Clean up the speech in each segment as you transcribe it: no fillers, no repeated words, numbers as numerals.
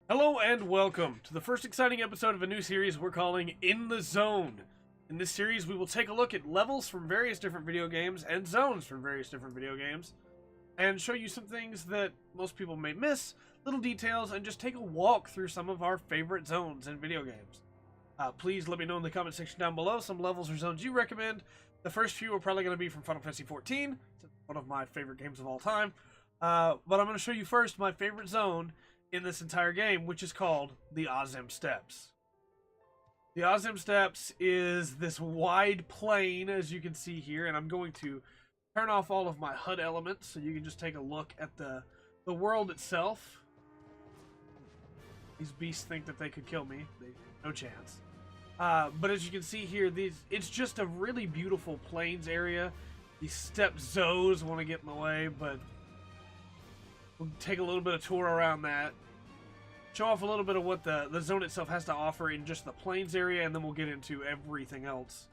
Hello and welcome to the first exciting episode of a new series we're calling In the Zone. In this series, we will take a look at levels from various different video games and zones from various different video games, and show you some things that most people may miss, little details, and just take a walk through some of our favorite zones in video games. Please let me know in the comment section down below some levels or zones you recommend. The first few are probably going to be from Final Fantasy XIV, one of my favorite games of all time. But I'm going to show you first my favorite zone in this entire game, which is called the Azim Steppes. The Azim Steppes is this wide plain, as you can see here, and I'm going to turn off all of my HUD elements so you can just take a look at the world itself. These beasts think that they could kill me. No chance. But as you can see here, it's just a really beautiful plains area. These steppe zoes want to get in the way, but we'll take a little bit of tour around that. Show off a little bit of what the zone itself has to offer in just the plains area, and then we'll get into everything else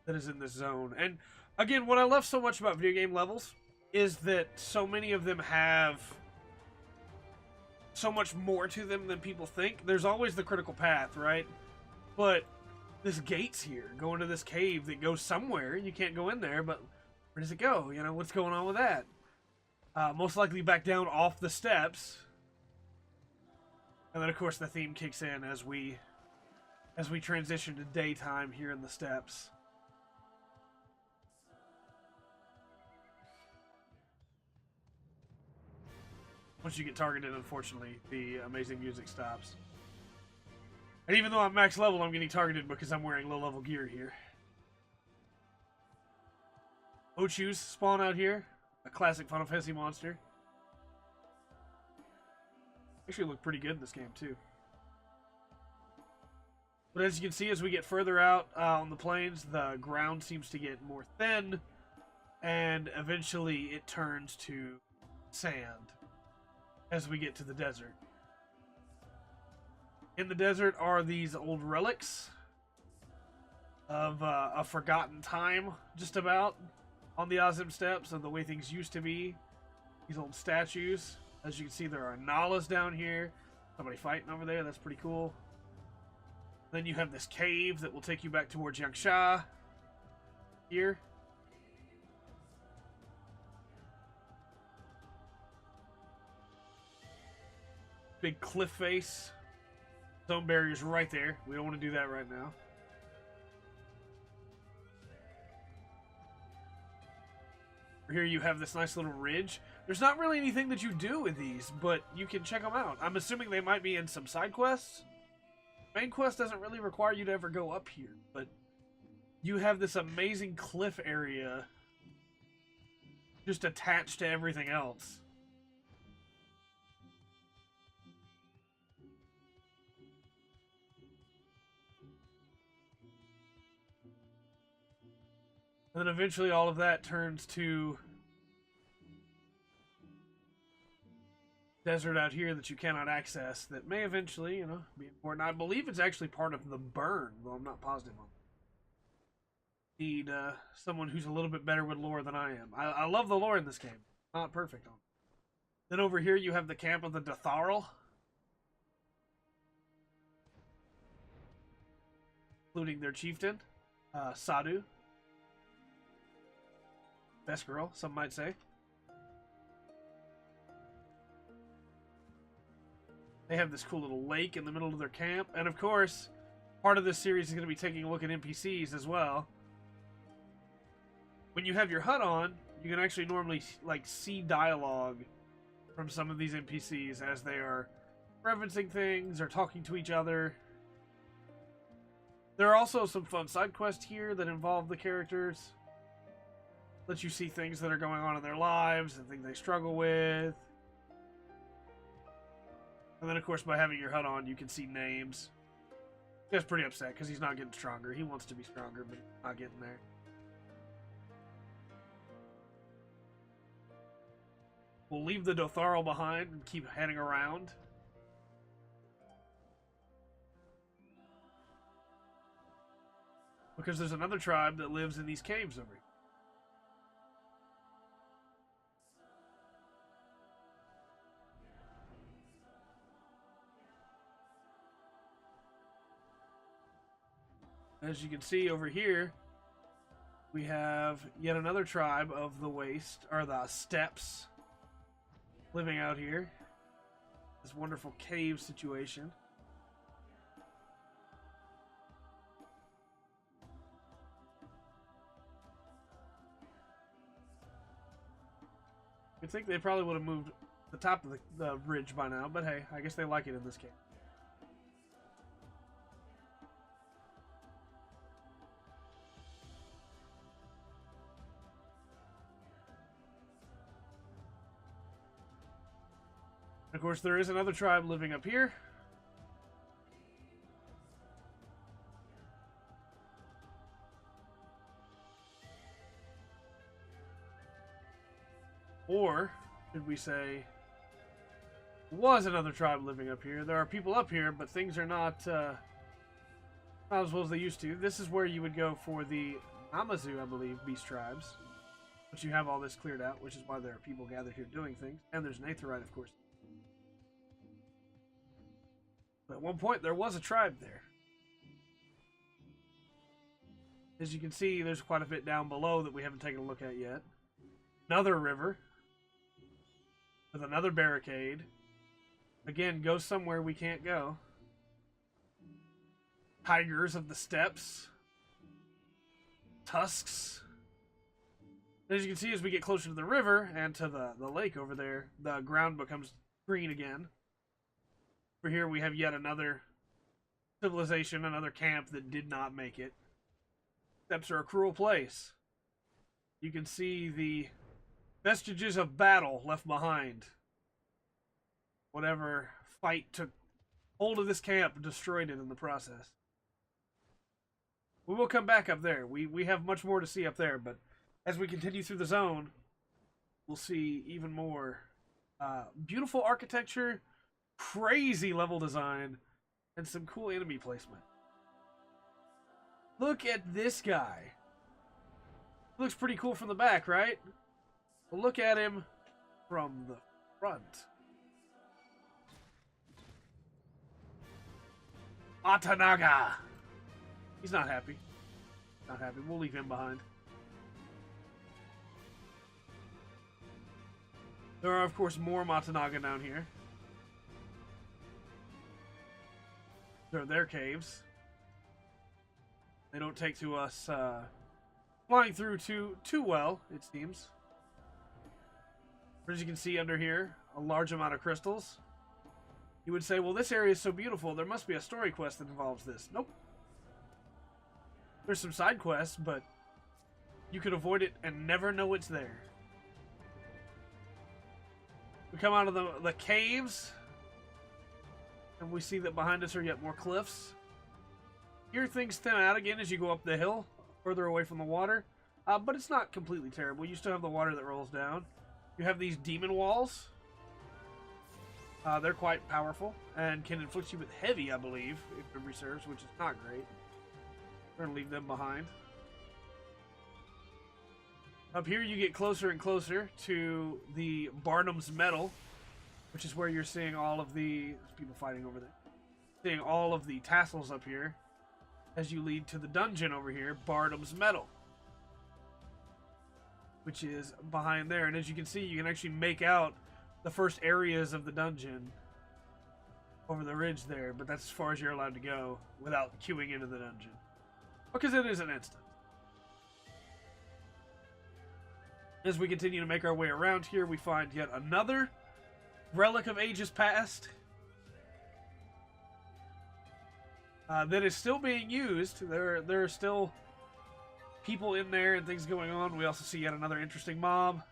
that is in this zone. And again, what I love so much about video game levels is that so many of them have so much more to them than people think. There's always the critical path, right? But this gate's here, going to this cave that goes somewhere. You can't go in there, but where does it go? You know, what's going on with that? Most likely back down off the steps. And then, of course, the theme kicks in as we transition to daytime here in the steppes. Once you get targeted, unfortunately, the amazing music stops. And even though I'm max level, I'm getting targeted because I'm wearing low-level gear here. Ochus spawn out here. A classic Final Fantasy monster. Actually look pretty good in this game, too. But as you can see, as we get further out on the plains, the ground seems to get more thin, and eventually it turns to sand as we get to the desert. In the desert are these old relics of a forgotten time, just about, on the Azim Steppes, of the way things used to be. These old statues. As you can see, there are Nalas down here. Somebody fighting over there. That's pretty cool. Then you have this cave that will take you back towards Yangsha. Here. Big cliff face. Zone barriers right there. We don't want to do that right now. Here you have this nice little ridge. There's not really anything that you do with these, but you can check them out. I'm assuming they might be in some side quests. Main quest doesn't really require you to ever go up here, but you have this amazing cliff area just attached to everything else. And then eventually all of that turns to desert out here that you cannot access that may eventually, you know, be important. I believe it's actually part of the burn, though I'm not positive on it. Need someone who's a little bit better with lore than I am. I love the lore in this game. Not perfect on it. Then over here you have the camp of the Dotharl, including their chieftain, Sadhu. Best girl, some might say. They have this cool little lake in the middle of their camp. And of course, part of this series is going to be taking a look at NPCs as well. When you have your HUD on, you can actually normally see dialogue from some of these NPCs as they are referencing things or talking to each other. There are also some fun side quests here that involve the characters. Let you see things that are going on in their lives and things they struggle with. And then, of course, by having your HUD on, you can see names. He gets pretty upset because he's not getting stronger. He wants to be stronger, but he's not getting there. We'll leave the Dotharl behind and keep heading around. Because there's another tribe that lives in these caves over here. As you can see over here, we have yet another tribe of the waste, or the steppes, living out here. This wonderful cave situation. You'd think they probably would have moved the top of the ridge by now, but hey, I guess they like it in this case. Of course, there is another tribe living up here. Or, should we say, was another tribe living up here. There are people up here, but things are not as well as they used to. This is where you would go for the Namazu, I believe, beast tribes. But you have all this cleared out, which is why there are people gathered here doing things. And there's an Aetherite, of course. But at one point, there was a tribe there. As you can see, there's quite a bit down below that we haven't taken a look at yet. Another river. With another barricade. Again, go somewhere we can't go. Tigers of the steppes. Tusks. As you can see, as we get closer to the river and to the lake over there, the ground becomes green again. For here we have yet another civilization, another camp that did not make it. Steppes are a cruel place. You can see the vestiges of battle left behind. Whatever fight took hold of this camp destroyed it in the process. We will come back up there. We have much more to see up there, but as we continue through the zone, we'll see even more beautiful architecture, crazy level design, and some cool enemy placement. Look at this guy. Looks pretty cool from the back, right? Well, look at him from the front. Matanaga! He's not happy. Not happy. We'll leave him behind. There are, of course, more Matanaga down here. There are their caves. They don't take to us flying through too well, it seems. But as you can see under here, a large amount of crystals. You would say, well, this area is so beautiful, there must be a story quest that involves this. Nope. There's some side quests, but you could avoid it and never know it's there. We come out of the caves, and we see that behind us are yet more cliffs. Here things thin out again as you go up the hill, further away from the water. But it's not completely terrible. You still have the water that rolls down. You have these demon walls. They're quite powerful and can inflict you with heavy, I believe, if memory serves, which is not great. We're going to leave them behind. Up here you get closer and closer to the Barnum's Metal, which is where you're seeing all of the people fighting over there. Seeing all of the tassels up here as you lead to the dungeon over here, Barnum's Metal, which is behind there. And as you can see, you can actually make out the first areas of the dungeon over the ridge there, but that's as far as you're allowed to go without queuing into the dungeon, because it is an instant. As we continue to make our way around here, we find yet another relic of ages past that is still being used. There are still people in there and things going on. We also see yet another interesting mob.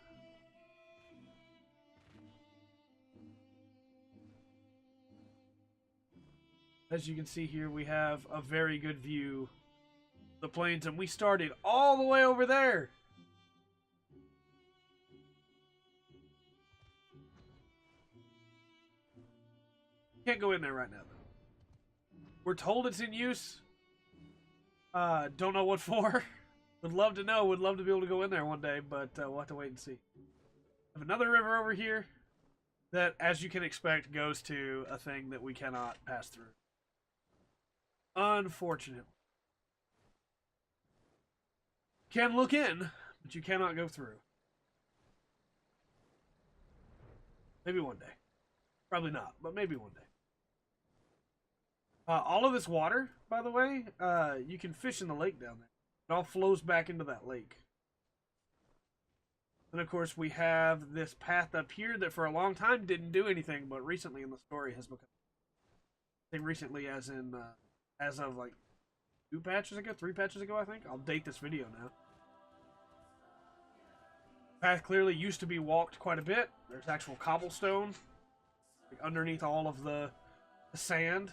As you can see here, we have a very good view of the plains, and we started all the way over there. Can't go in there right now, though. We're told it's in use. Don't know what for. Would love to know. Would love to be able to go in there one day, but we'll have to wait and see. Have another river over here that, as you can expect, goes to a thing that we cannot pass through. Unfortunate. can look in, but you cannot go through. Maybe one day. Probably not, but maybe one day. All of this water, by the way, you can fish in the lake down there. It all flows back into that lake. And of course, we have this path up here that for a long time didn't do anything, but recently in the story has become. I think recently, as of like 2 patches ago, 3 patches ago, I think. I'll date this video now. Path clearly used to be walked quite a bit. There's actual cobblestone like underneath all of the sand.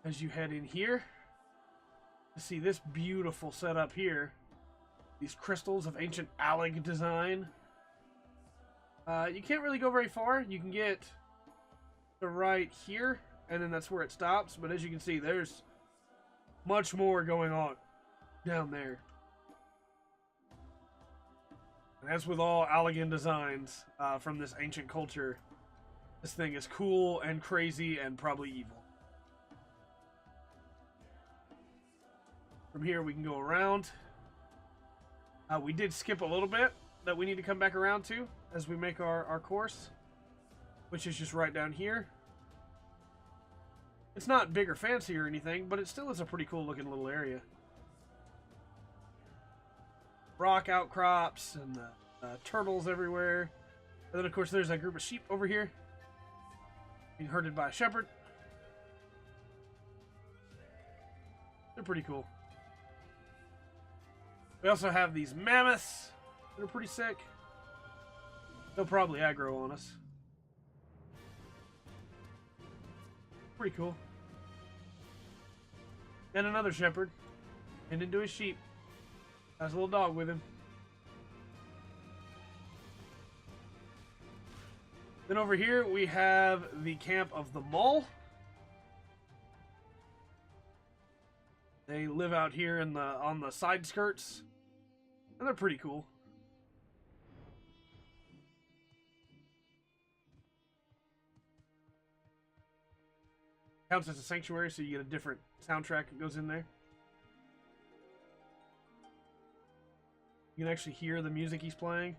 As you head in here, you see this beautiful setup here. These crystals of ancient allig design. You can't really go very far. You can get to right here, and then that's where it stops. But as you can see, there's much more going on down there. And as with all Allegan designs from this ancient culture, this thing is cool and crazy and probably evil. From here we can go around. We did skip a little bit that we need to come back around to as we make our course, which is just right down here. It's not big or fancy or anything, but it still is a pretty cool looking little area. Rock outcrops and turtles everywhere. And then of course there's a group of sheep over here being herded by a shepherd. They're pretty cool. We also have these mammoths that are pretty sick. They'll probably aggro on us. Pretty cool. And another shepherd. And into his sheep. Has a little dog with him. Then over here we have the camp of the Mull. They live out here in on the side skirts. And they're pretty cool. Counts as a sanctuary, so you get a different soundtrack that goes in there. You can actually hear the music he's playing.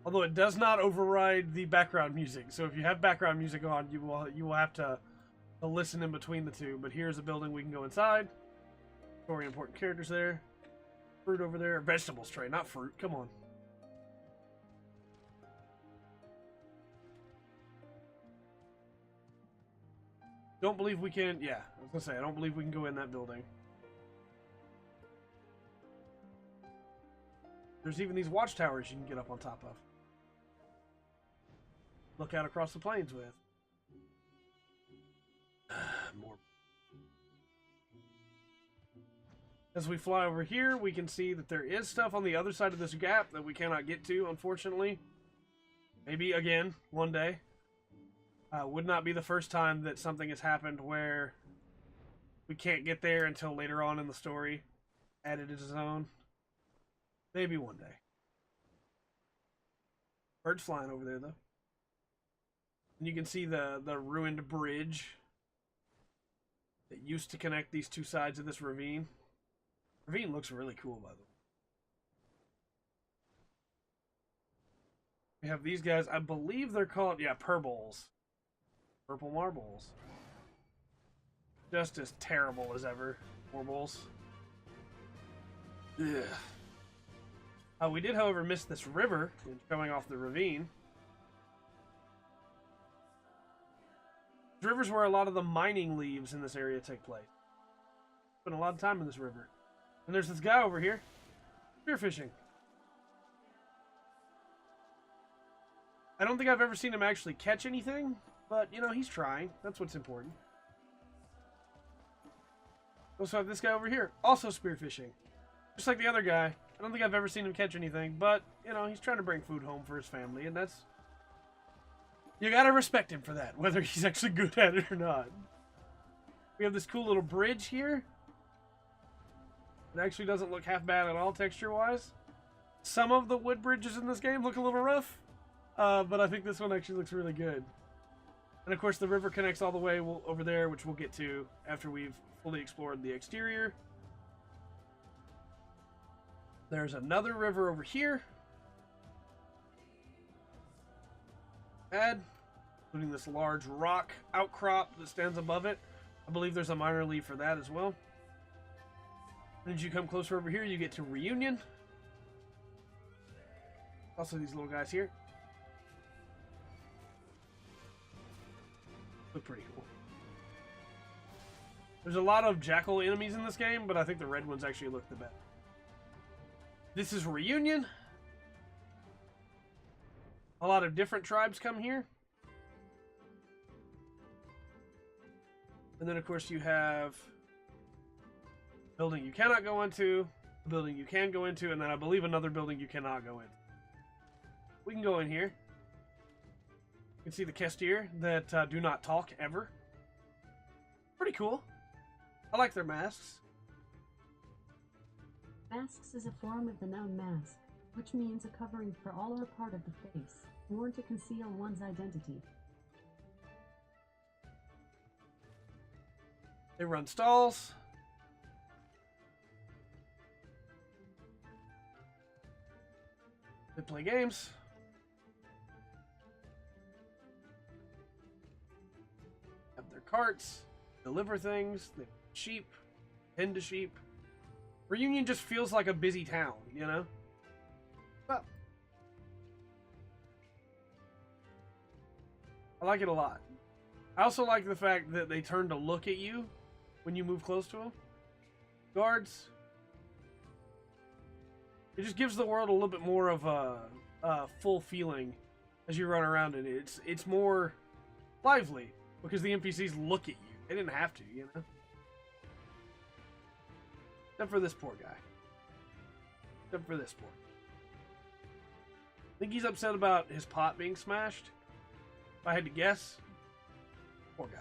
Although it does not override the background music. So if you have background music on, you will have to listen in between the two. But here's a building we can go inside. Very important characters there. Fruit over there. Vegetables tray, not fruit. Come on. Don't believe we can... Yeah, I was going to say, I don't believe we can go in that building. There's even these watchtowers you can get up on top of. Look out across the plains with. More. As we fly over here, we can see that there is stuff on the other side of this gap that we cannot get to, unfortunately. Maybe again, one day. Would not be the first time that something has happened where we can't get there until later on in the story. Added as a zone. Maybe one day. Birds flying over there, though. And you can see the ruined bridge that used to connect these two sides of this ravine. Ravine looks really cool, by the way. We have these guys. I believe they're called, yeah, purbles. Purple marbles. Just as terrible as ever. Marbles. Ugh. We did, however, miss this river coming off the ravine. This river's where a lot of the mining leaves in this area take place. Spent a lot of time in this river. And there's this guy over here, spearfishing. I don't think I've ever seen him actually catch anything, but, you know, he's trying. That's what's important. We also have this guy over here, also spearfishing. Just like the other guy. I don't think I've ever seen him catch anything, but, you know, he's trying to bring food home for his family, and that's... You gotta respect him for that, whether he's actually good at it or not. We have this cool little bridge here. It actually doesn't look half bad at all, texture-wise. Some of the wood bridges in this game look a little rough, but I think this one actually looks really good. And of course, the river connects all the way over there, which we'll get to after we've fully explored the exterior. There's another river over here. Including this large rock outcrop that stands above it. I believe there's a minor leaf for that as well. And as you come closer over here, you get to Reunion. Also these little guys here. Look pretty cool. There's a lot of jackal enemies in this game, but I think the red ones actually look the best. This is Reunion. A lot of different tribes come here. And then, of course, you have a building you cannot go into, a building you can go into, and then I believe another building you cannot go in. We can go in here. You can see the Kestir that do not talk ever. Pretty cool. I like their masks. Masks is a form of the noun mask, which means a covering for all or part of the face, worn to conceal one's identity. They run stalls. They play games. Have their carts. Deliver things. They sheep. Tend to sheep. Reunion just feels like a busy town, you know? Well, I like it a lot. I also like the fact that they turn to look at you when you move close to them. Guards. It just gives the world a little bit more of a full feeling as you run around in it. It's more lively because the NPCs look at you. They didn't have to, you know? Except for this poor guy. Except for this poor. I think he's upset about his pot being smashed. If I had to guess. Poor guy.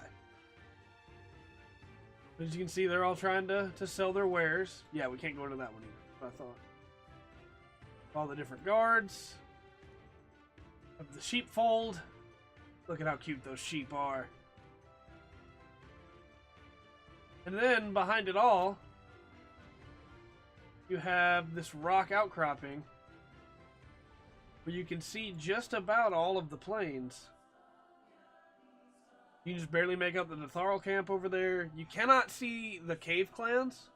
As you can see, they're all trying to sell their wares. Yeah, we can't go into that one either. That's what I thought. All the different guards. Of the sheepfold. Look at how cute those sheep are. And then, behind it all, you have this rock outcropping where you can see just about all of the plains. You can just barely make out the Netharl camp over there. You cannot see the cave clans.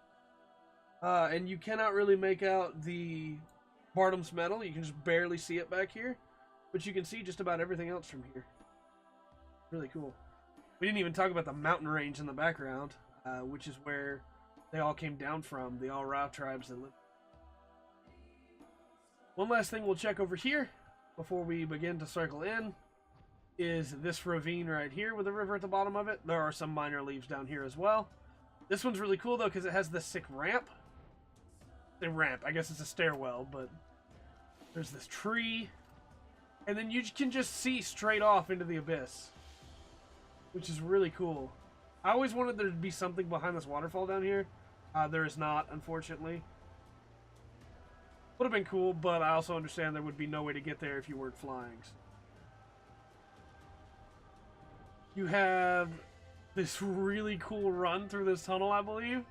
And you cannot really make out the Bardam's Metal. You can just barely see it back here. But you can see just about everything else from here. Really cool. We didn't even talk about the mountain range in the background, which is where they all came down from, the Al-Ra tribes that live. One last thing we'll check over here before we begin to circle in is this ravine right here with a river at the bottom of it. There are some minor leaves down here as well. This one's really cool though because it has this sick ramp. The ramp, I guess it's a stairwell, but there's this tree. And then you can just see straight off into the abyss, which is really cool. I always wanted there to be something behind this waterfall down here. There is not, unfortunately. Would have been cool, but I also understand there would be no way to get there if you weren't flying. You have this really cool run through this tunnel, I believe.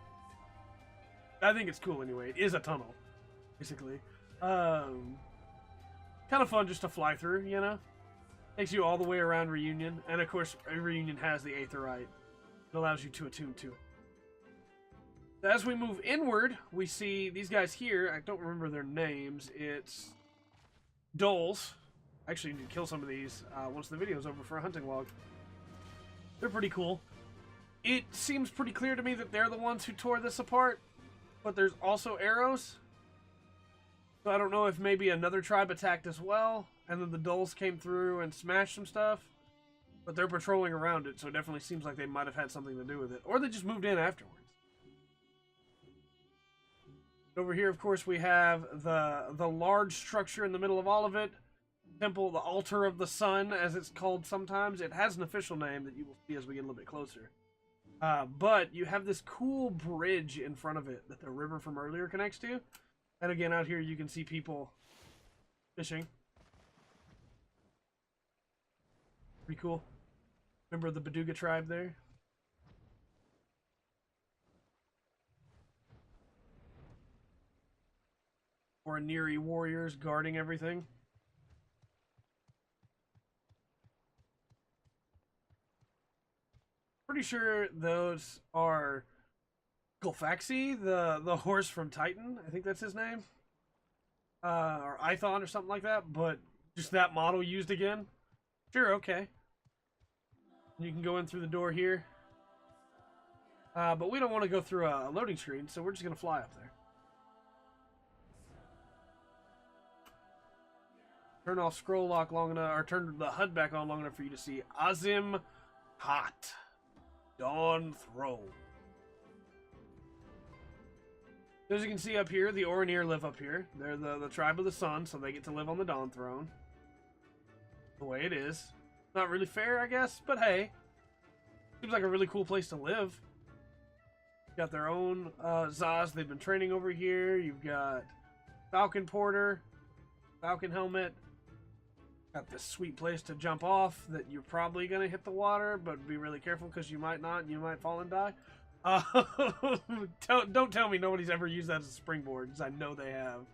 I think it's cool anyway. It is a tunnel, basically. Kind of fun just to fly through, you know? Takes you all the way around Reunion. And of course, Reunion has the Aetheryte. It allows you to attune to it. As we move inward, we see these guys here. I don't remember their names. It's Doles. Actually, you need to kill some of these once the video's over for a hunting log. They're pretty cool. It seems pretty clear to me that they're the ones who tore this apart. But there's also arrows. So I don't know if maybe another tribe attacked as well. And then the Doles came through and smashed some stuff. But they're patrolling around it, so it definitely seems like they might have had something to do with it. Or they just moved in afterwards. Over here, of course, we have the large structure in the middle of all of it. Temple, the Altar of the Sun, as it's called sometimes. It has an official name that you will see as we get a little bit closer. But you have this cool bridge in front of it that the river from earlier connects to. And again, out here you can see people fishing. Pretty cool. Remember the Baduga tribe there? Oraniri warriors guarding everything. Pretty sure those are Gulfaxi, the horse from Titan. I think that's his name. Or Ithon or something like that, but just that model used again. Sure, okay. You can go in through the door here. But we don't want to go through a loading screen, so we're just going to fly up there. Turn off scroll lock long enough, or turn the HUD back on long enough for you to see Azim Hot Dawn Throne. As you can see up here, the Oranir live up here. They're the tribe of the sun, so they get to live on the Dawn Throne. The way it is. Not really fair, I guess, but hey. Seems like a really cool place to live. Got their own Zaz they've been training over here. You've got Falcon Porter, Falcon Helmet. Got this sweet place to jump off that you're probably going to hit the water, but be really careful because you might not and you might fall and die. Don't tell me nobody's ever used that as a springboard, because I know they have.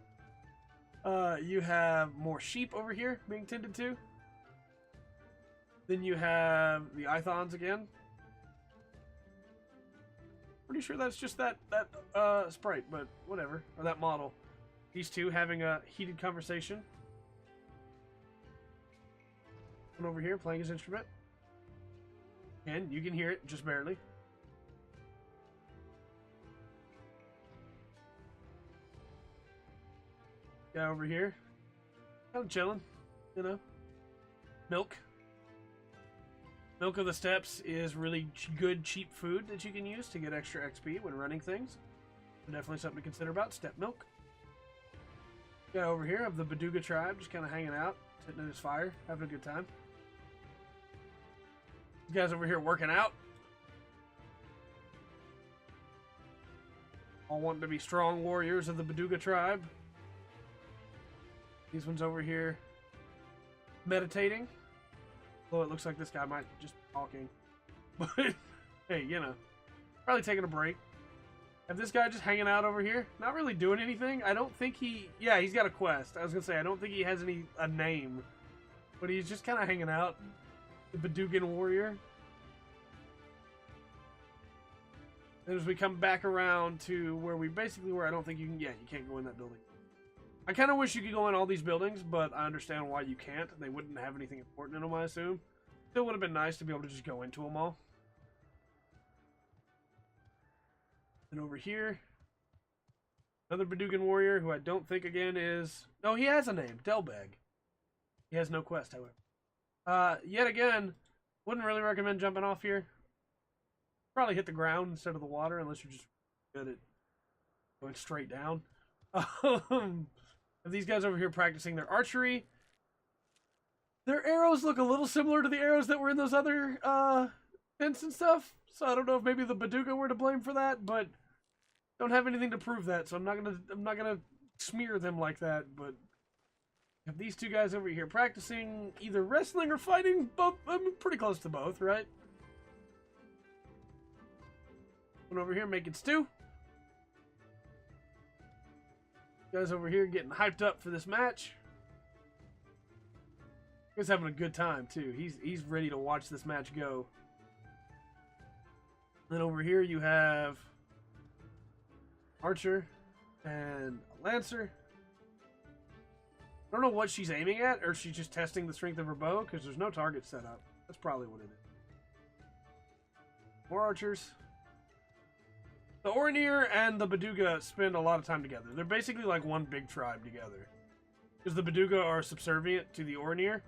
You have more sheep over here being tended to. Then you have the Ithons again. Pretty sure that's just that sprite, but whatever. Or that model. These two having a heated conversation. One over here playing his instrument. And you can hear it, just barely. Guy over here. I'm chilling, you know. Milk. Milk of the Steppes is really good, cheap food that you can use to get extra XP when running things. Definitely something to consider about steppe milk. Guy over here of the Baduga tribe, just kind of hanging out, sitting in his fire, having a good time. These guys over here working out. All wanting to be strong warriors of the Baduga tribe. These ones over here meditating. Although it looks like this guy might just be talking. But, hey, you know. Probably taking a break. Have this guy just hanging out over here. Not really doing anything. I don't think he... Yeah, he's got a quest. I was going to say, I don't think he has a name. But he's just kind of hanging out. The Badugan warrior. And as we come back around to where we basically were, I don't think you can... Yeah, you can't go in that building. I kind of wish you could go in all these buildings, but I understand why you can't. They wouldn't have anything important in them, I assume. Still would have been nice to be able to just go into them all. And over here, another Badugan warrior, who I don't think, again, is... No, he has a name. Delbeg. He has no quest, however. Yet again, wouldn't really recommend jumping off here. Probably hit the ground instead of the water, unless you're just good at going straight down. These guys over here practicing their archery. Their arrows look a little similar to the arrows that were in those other tents and stuff. So I don't know if maybe the Baduga were to blame for that, but don't have anything to prove that, so I'm not gonna smear them like that. But have these two guys over here practicing either wrestling or fighting. Both, I mean, pretty close to both, right? One over here making stew. Guys over here getting hyped up for this match. He's having a good time too. He's ready to watch this match go. Then over here you have Archer and Lancer. I don't know what she's aiming at, or she's just testing the strength of her bow, because there's no target set up. That's probably what it is. More archers. The Oranir and the Baduga spend a lot of time together. They're basically like one big tribe together. Because the Baduga are subservient to the Oranir.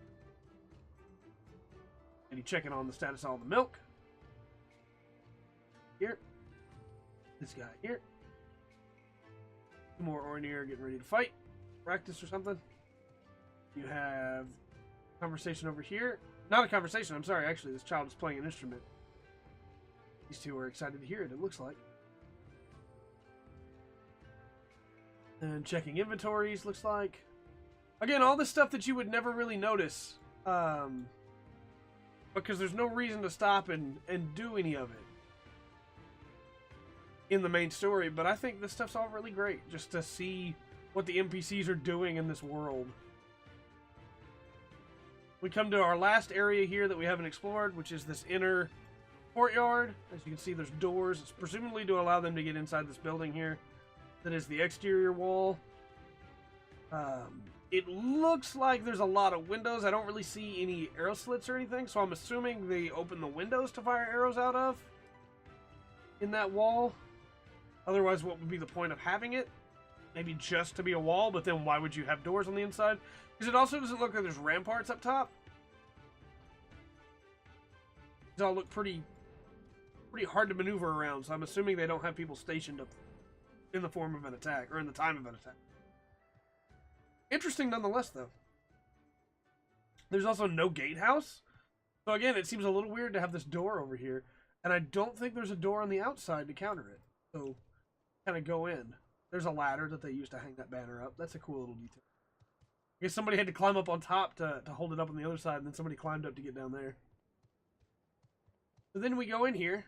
And he's checking on the status of all the milk. Here. This guy here. Two more Oranir getting ready to fight. Practice or something. You have conversation over here. Not a conversation, I'm sorry. Actually, this child is playing an instrument. These two are excited to hear it, it looks like. And checking inventories, looks like. Again, all this stuff that you would never really notice. Because there's no reason to stop and do any of it in the main story. But I think this stuff's all really great. Just to see what the NPCs are doing in this world. We come to our last area here that we haven't explored, which is this inner courtyard. As you can see, there's doors. It's presumably to allow them to get inside this building here. That is the exterior wall. It looks like there's a lot of windows. I don't really see any arrow slits or anything, so I'm assuming they open the windows to fire arrows out of in that wall. Otherwise, what would be the point of having it? Maybe just to be a wall, but then why would you have doors on the inside? Because it also doesn't look like there's ramparts up top. These all look pretty hard to maneuver around, so I'm assuming they don't have people stationed up in the form of an attack, or in the time of an attack. Interesting nonetheless, though. There's also no gatehouse. So again, it seems a little weird to have this door over here. And I don't think there's a door on the outside to counter it. So, kind of go in. There's a ladder that they used to hang that banner up. That's a cool little detail. I guess somebody had to climb up on top to hold it up on the other side, and then somebody climbed up to get down there. So then we go in here,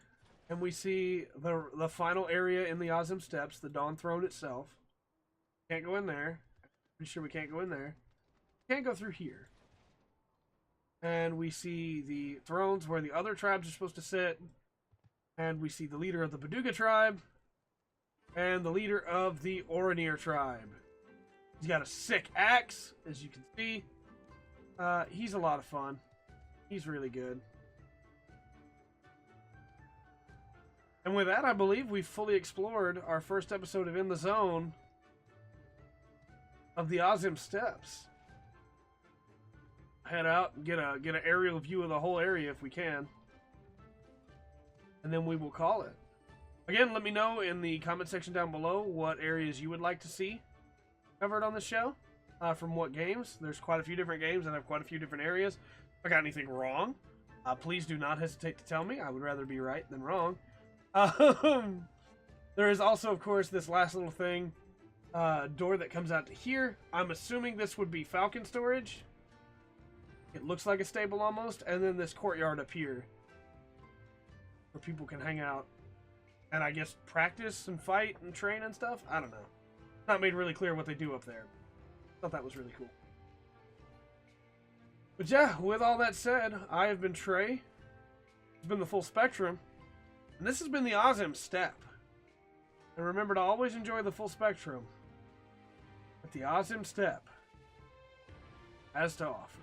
and we see the final area in the Azim Steppes, the Dawn Throne itself. Can't go in there. Pretty sure we can't go in there. Can't go through here. And we see the thrones where the other tribes are supposed to sit. And we see the leader of the Baduga tribe. And the leader of the Oranir tribe. He's got a sick axe, as you can see. He's a lot of fun. He's really good. And with that, I believe we've fully explored our first episode of In the Zone of the Azim Steppes. Head out and get an aerial view of the whole area if we can. And then we will call it. Again, let me know in the comment section down below what areas you would like to see covered on the show. From what games. There's quite a few different games and have quite a few different areas. If I got anything wrong, please do not hesitate to tell me. I would rather be right than wrong. There is also, of course, this last little thing. Door that comes out to here. I'm assuming this would be Falcon storage. It looks like a stable almost. And then this courtyard up here, where people can hang out and I guess practice and fight and train and stuff. I don't know. Not made really clear what they do up there. Thought that was really cool. But yeah, with all that said, I have been Trey. It's been the Full Spectrum. And this has been the Azim Steppe. And remember to always enjoy the full spectrum. But the Azim Steppe has to offer.